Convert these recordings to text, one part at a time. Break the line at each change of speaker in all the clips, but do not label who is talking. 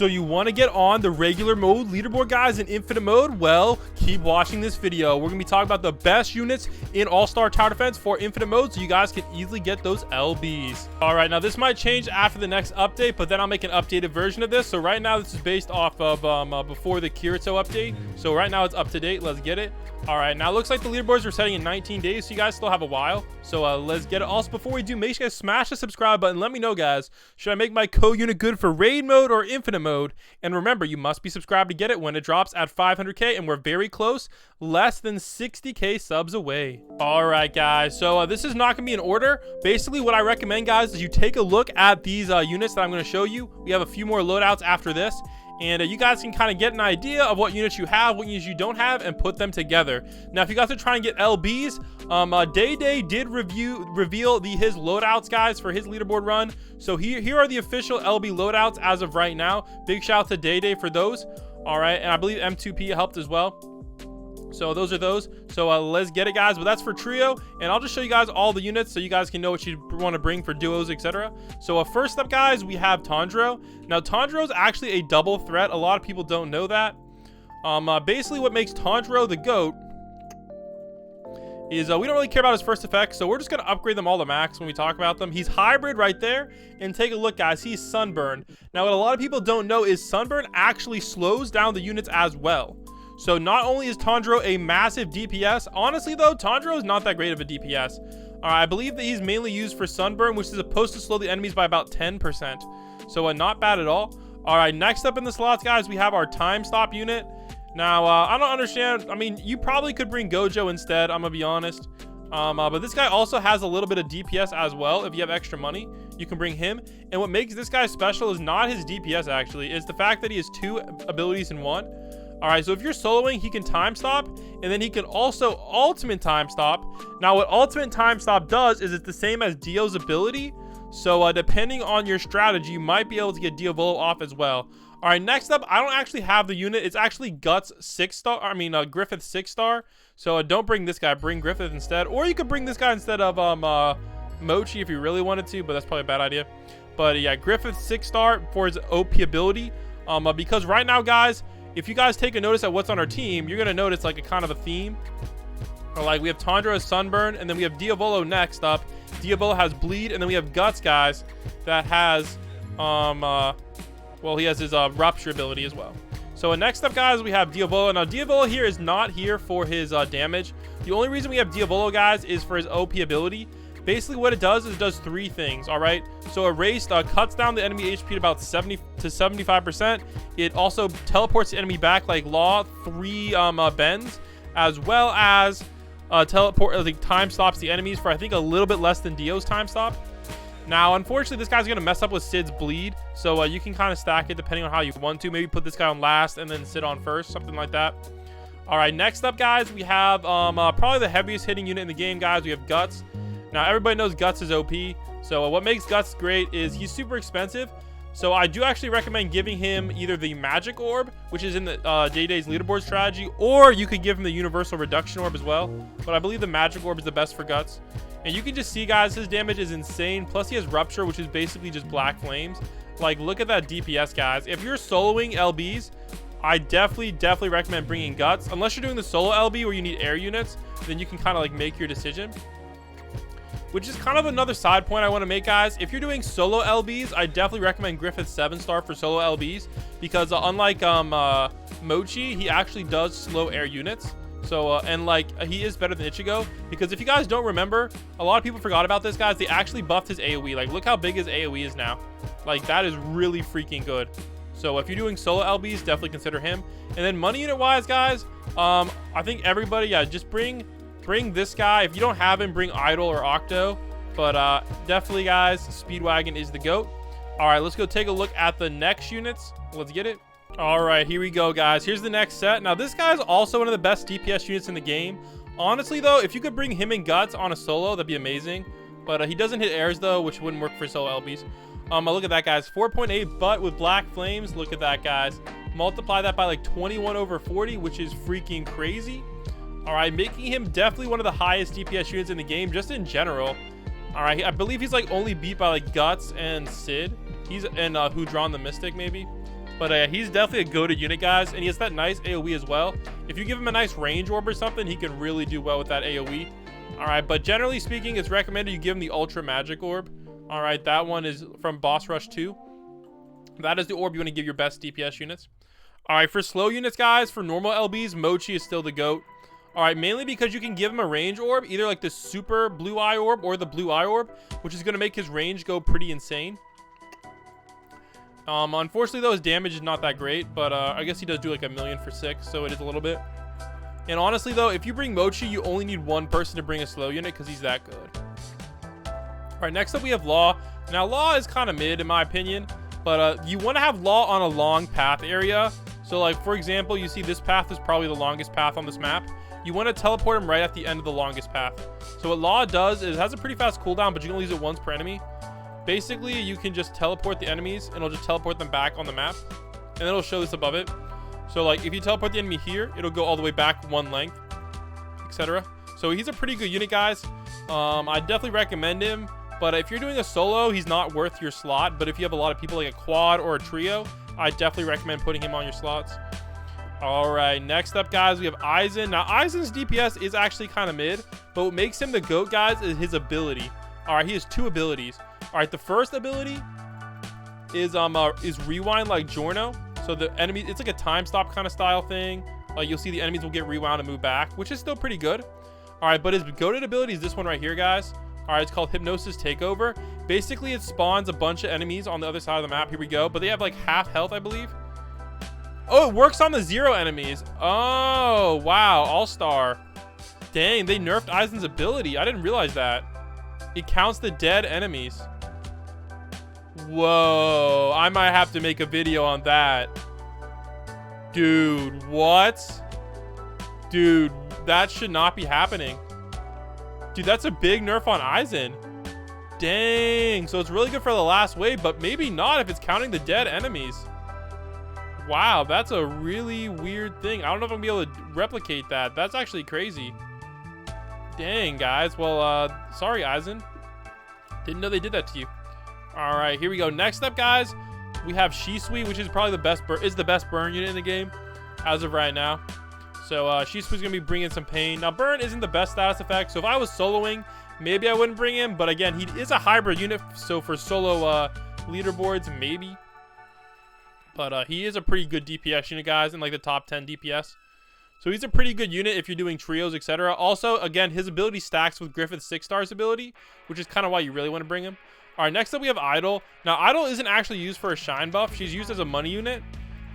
So you want to get on the regular mode leaderboard, guys, in infinite mode? Well, keep watching this video. We're going to be talking about the best units in All-Star Tower Defense for infinite mode, so you guys can easily get those LBs. All right, now this might change after the next update, but then I'll make an updated version of this. So right now, this is based off of before the Kirito update. So right now, it's up to date. Let's get it. All right, now it looks like the leaderboards are setting in 19 days, so you guys still have a while. So let's get it. Also, before we do, make sure you guys smash the subscribe button. Let me know, guys, should I make my co-unit good for raid mode or infinite mode? And remember, you must be subscribed to get it when it drops at 500k, and we're very close, less than 60k subs away. All right, guys, so this is not gonna be in order. Basically, what I recommend, guys, is you take a look at these units that I'm going to show you. We have a few more loadouts after this, and you guys can kind of get an idea of what units you have, what units you don't have, and put them together. Now, if you guys are trying to get LBs, Day did reveal his loadouts, guys, for his leaderboard run. So here are the official LB loadouts as of right now. Big shout out to Day for those. All right, and I believe M2P helped as well. So those are those. So let's get it, guys. But that's for trio, and I'll just show you guys all the units so you guys can know what you want to bring for duos, etc. So first up, guys, we have Tundra. Now Tundra is actually a double threat. A lot of people don't know that. Basically what makes Tundra the GOAT is we don't really care about his first effects, so we're just going to upgrade them all to max when we talk about them. He's hybrid right there, and take a look, guys, he's Sunburn. Now what a lot of people don't know is Sunburn actually slows down the units as well. So not only is Tundra a massive DPS, honestly though, Tundra is not that great of a DPS. I believe that he's mainly used for Sunburn, which is supposed to slow the enemies by about 10%. So not bad at all. All right, next up in the slots, guys, we have our Time Stop unit. Now, I don't understand. I mean, you probably could bring Gojo instead, I'm going to be honest. But this guy also has a little bit of DPS as well. If you have extra money, you can bring him. And what makes this guy special is not his DPS, actually. It's the fact that he has 2 abilities in 1. All right, so if you're soloing, he can time stop, and then he can also ultimate time stop. Now, what ultimate time stop does is it's the same as Dio's ability. So depending on your strategy, you might be able to get Diavolo off as well. All right, next up, I don't actually have the unit. It's actually Guts 6-star. I mean, Griffith 6-star. So don't bring this guy. Bring Griffith instead. Or you could bring this guy instead of Mochi if you really wanted to, but that's probably a bad idea. But yeah, Griffith 6-star for his OP ability. Because right now, guys, if you guys take a notice at what's on our team, you're going to notice like a kind of a theme. Or like we have Tundra as Sunburn, and then we have Diavolo next up. Diavolo has Bleed, and then we have Guts, guys, that has, well, he has his Rupture ability as well. So next up, guys, we have Diavolo. Now, Diavolo here is not here for his damage. The only reason we have Diavolo, guys, is for his OP ability. Basically, what it does is it does 3 things, all right? So Erased cuts down the enemy HP to about 70 to 75%. It also teleports the enemy back like Law 3 bends, as well as time stops the enemies for, I think, a little bit less than Dio's time stop. Now, unfortunately, this guy's going to mess up with Sid's Bleed, so you can kind of stack it depending on how you want to. Maybe put this guy on last and then Sid on first, something like that. All right, next up, guys, we have probably the heaviest hitting unit in the game, guys. We have Guts. Now, everybody knows Guts is OP, so what makes Guts great is he's super expensive. So I do actually recommend giving him either the Magic Orb, which is in the Day's leaderboard strategy, or you could give him the Universal Reduction Orb as well. But I believe the Magic Orb is the best for Guts. And you can just see, guys, his damage is insane. Plus, he has Rupture, which is basically just Black Flames. Like, look at that DPS, guys. If you're soloing LBs, I definitely recommend bringing Guts. Unless you're doing the solo LB where you need air units, then you can kind of like make your decision. Which is kind of another side point I want to make, guys. If you're doing solo LBs, I definitely recommend Griffith 7-star for solo LBs, because unlike Mochi, he actually does slow air units. So and like he is better than Ichigo, because if you guys don't remember, a lot of people forgot about this, guys. They actually buffed his AoE. Like, look how big his AoE is now. Like, that is really freaking good. So if you're doing solo LBs, definitely consider him. And then money unit wise, guys, I think everybody, yeah, just bring this guy. If you don't have him, bring Idol or Octo. But definitely, guys, Speedwagon is the GOAT. All right, let's go take a look at the next units. Let's get it. All right, here we go, guys. Here's the next set. Now, this guy's also one of the best DPS units in the game. Honestly, though, if you could bring him and Guts on a solo, that'd be amazing. But he doesn't hit airs, though, which wouldn't work for solo LBs. Look at that, guys. 4.8 butt with Black Flames. Look at that, guys. Multiply that by like 21/40, which is freaking crazy. All right, making him definitely one of the highest DPS units in the game, just in general. All right, I believe he's like only beat by like Guts and Sid. He's and Who Drawn the Mystic, maybe. But he's definitely a go-to unit, guys, and he has that nice AoE as well. If you give him a nice range orb or something, he can really do well with that AoE. All right, but generally speaking, it's recommended you give him the Ultra Magic Orb. All right, that one is from Boss Rush 2. That is the orb you want to give your best DPS units. All right, for slow units, guys, for normal LBs, Mochi is still the GOAT. All right, mainly because you can give him a range orb, either like the super blue eye orb or the blue eye orb, which is going to make his range go pretty insane. Unfortunately, though, his damage is not that great, but I guess he does do like 1,000,000 for 6, so it is a little bit. And honestly, though, if you bring Mochi, you only need one person to bring a slow unit because he's that good. All right, next up we have Law. Now, Law is kind of mid in my opinion, but you want to have Law on a long path area. So, like, for example, you see this path is probably the longest path on this map. You want to teleport him right at the end of the longest path. So what Law does is it has a pretty fast cooldown, but you can only use it once per enemy. Basically, you can just teleport the enemies, and it'll just teleport them back on the map. And then it'll show this above it. So, like, if you teleport the enemy here, it'll go all the way back one length, etc. So he's a pretty good unit, guys. I definitely recommend him. But if you're doing a solo, he's not worth your slot. But if you have a lot of people, like a quad or a trio, I definitely recommend putting him on your slots. All right, next up, guys, we have Aizen. Now, Aizen's DPS is actually kind of mid, but what makes him the GOAT, guys, is his ability. All right, he has 2 abilities. All right, the first ability is rewind like Giorno. So the enemy, it's like a time stop kind of style thing. You'll see the enemies will get rewound and move back, which is still pretty good. All right, but his GOATed ability is this one right here, guys. All right, it's called Hypnosis Takeover. Basically, it spawns a bunch of enemies on the other side of the map. Here we go, but they have like half health, I believe. Oh, it works on the 0 enemies. Oh, wow. All-Star. Dang, they nerfed Aizen's ability. I didn't realize that. It counts the dead enemies. Whoa. I might have to make a video on that. Dude, what? Dude, that should not be happening. Dude, that's a big nerf on Aizen. Dang. So it's really good for the last wave, but maybe not if it's counting the dead enemies. Wow, that's a really weird thing. I don't know if I'm gonna be able to replicate that. That's actually crazy. Dang, guys. Well, sorry, Aizen. Didn't know they did that to you. All right, here we go. Next up, guys, we have Shisui, which is probably the best burn unit in the game as of right now. So Shisui's gonna be bringing some pain. Now, burn isn't the best status effect, so if I was soloing, maybe I wouldn't bring him. But again, he is a hybrid unit, so for solo leaderboards, maybe. But he is a pretty good DPS unit, guys, in like the top 10 DPS. So he's a pretty good unit if you're doing trios, etc. Also, again, his ability stacks with Griffith's 6-star's ability, which is kind of why you really want to bring him. All right, next up we have Idol. Now, Idol isn't actually used for a shine buff. She's used as a money unit,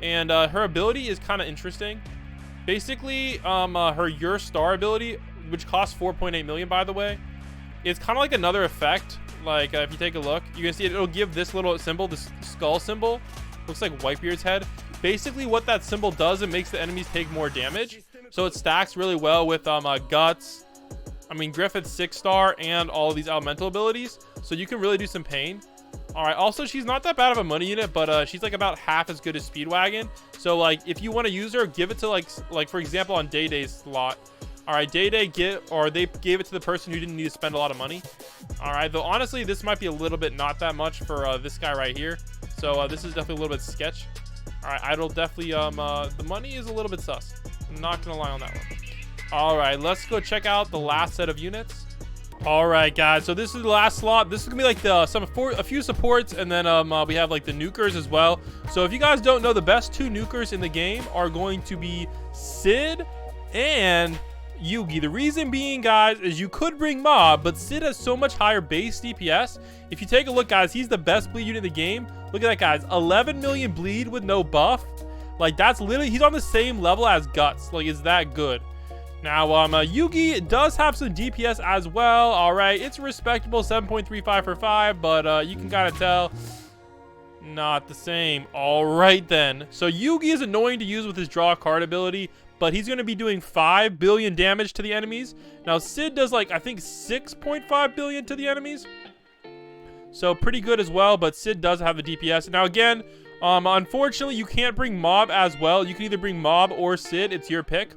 and her ability is kind of interesting. Basically, her Your Star ability, which costs 4.8 million, by the way, it's kind of like another effect. Like, if you take a look, you can see it'll give this little symbol, this skull symbol. Looks like Whitebeard's head. Basically, what that symbol does, it makes the enemies take more damage. So it stacks really well with Guts, Griffith's 6-star, and all of these elemental abilities. So you can really do some pain. All right, also, she's not that bad of a money unit, but she's like about half as good as Speedwagon. So, like, if you want to use her, give it to, like for example, on Day Day's slot. All right, Day Day they gave it to the person who didn't need to spend a lot of money. All right, though, honestly, this might be a little bit not that much for this guy right here. So this is definitely a little bit sketch. All right, Idol definitely, the money is a little bit sus. I'm not going to lie on that one. All right, let's go check out the last set of units. All right, guys, so this is the last slot. This is going to be like a few supports, and then we have like the nukers as well. So if you guys don't know, the best 2 nukers in the game are going to be Sid and Yugi. The reason being, guys, is you could bring Mob, but Sid has so much higher base DPS. If you take a look, guys, he's the best bleed unit in the game. Look at that, guys. 11 million bleed with no buff. Like, that's literally, he's on the same level as Guts. Like, it's that good. Now, Yugi does have some DPS as well. All right, it's respectable, 7.35 for 5, but you can kind of tell, not the same. All right, then. So Yugi is annoying to use with his draw card ability, but he's going to be doing 5 billion damage to the enemies. Now, Sid does, like, I think 6.5 billion to the enemies. So pretty good as well, but Sid does have the DPS. Now, again, unfortunately, you can't bring Mob as well. You can either bring Mob or Sid. It's your pick.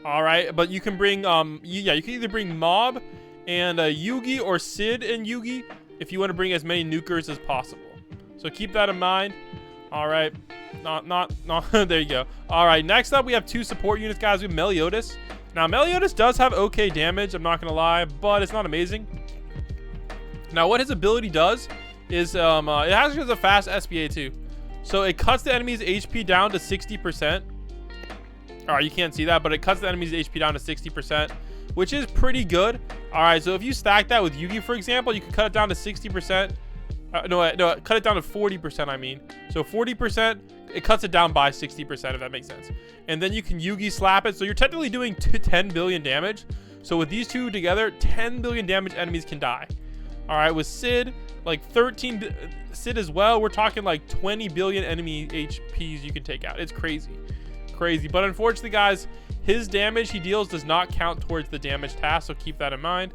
All right, but you can bring, you can either bring Mob and Yugi, or Sid and Yugi if you want to bring as many nukers as possible. So keep that in mind. All right. Not. There you go. All right. Next up, we have 2 support units, guys. We have Meliodas. Now, Meliodas does have okay damage. I'm not going to lie, but it's not amazing. Now, what his ability does is it actually has a fast SBA too. So it cuts the enemy's HP down to 60%. All right, you can't see that, but it cuts the enemy's HP down to 60%, which is pretty good. All right, so if you stack that with Yugi, for example, you can cut it down to 60%. No, cut it down to 40%, I mean. So 40%, it cuts it down by 60%, if that makes sense. And then you can Yugi slap it. So you're technically doing 10 billion damage. So with these two together, 10 billion damage enemies can die. All right, with Sid, like 13 Sid as well, we're talking like 20 billion enemy HPs you can take out. It's crazy. But unfortunately, guys, his damage he deals does not count towards the damage task, so keep that in mind.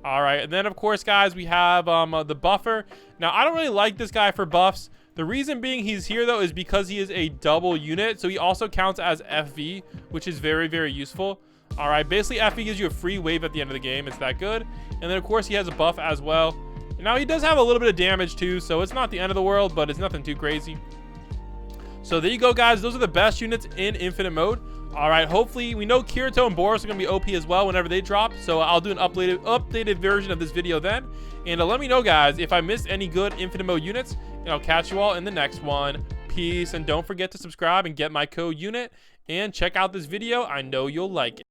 All right, and then of course, guys, we have the buffer. Now, I don't really like this guy for buffs. The reason being he's here though is because he is a double unit, so he also counts as FV, which is very, very useful. All right, basically FV gives you a free wave at the end of the game. It's that good. And then of course he has a buff as well. Now he does have a little bit of damage too, so it's not the end of the world, but it's nothing too crazy. So there you go, guys. Those are the best units in infinite mode. All right, hopefully we know Kirito and Boris are going to be OP as well whenever they drop. So I'll do an updated version of this video then. And let me know, guys, if I missed any good infinite mode units. And I'll catch you all in the next one. Peace. And don't forget to subscribe and get my code unit. And check out this video. I know you'll like it.